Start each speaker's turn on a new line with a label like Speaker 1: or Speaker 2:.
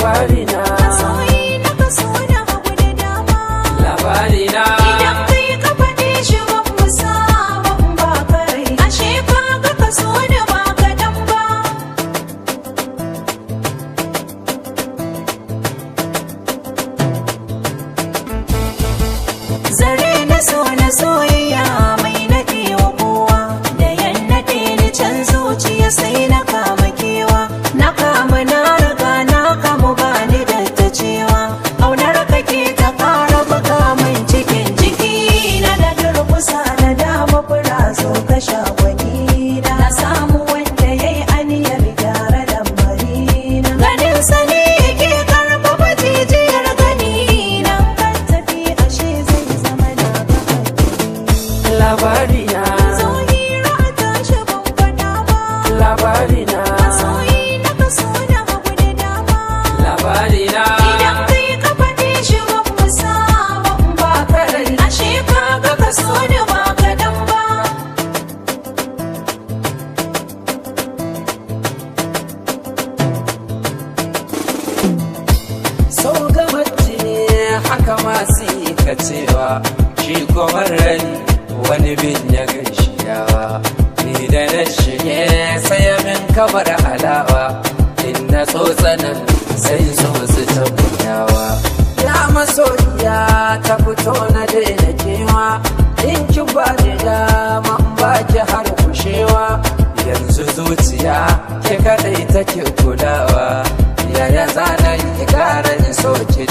Speaker 1: labarina
Speaker 2: masoyi na kaso da hagu da dama
Speaker 1: labarina
Speaker 2: idan kai ka faɗe shi ban musa ban ba kai ashe ka ga kaso da ba kaɗan ba zare na so na soyayya mai naɗe wa kowa da yan naɗe ni can zuciya sai na kama kewa na kama na riga na kamu bani da ta cewa ƙaunar kake ta ƙara buga min cikin jiki na da durkusa na dama fura zo ka sha gwani na samu wanda ya yi aniyar gyara lamari na ganin sani yake karfafa jijiyar gani nan kan tafi ashe zai zama na
Speaker 1: labarina
Speaker 2: zo hira ta shi ban faɗa ba
Speaker 1: labarina
Speaker 2: masoyi na kaso da hagu da dama
Speaker 1: labarina
Speaker 2: idan kai ka faɗe shi ban musa ban ba kai ashe ka ga kaso da ba kaɗan ba
Speaker 1: so gabaci ne haka masu yi ka cewa shi kuma rani wani bin ya gaishe yawa ni da na shige sai min kamar alawa in na tsotsanan sai so su tabbayawa ya masoyiya ta fito na daina kewa in ki ba ni dama in ba ki har kushewa yanzu zuciya ke kadai take kulawa yaya zana yi ƙarar so ki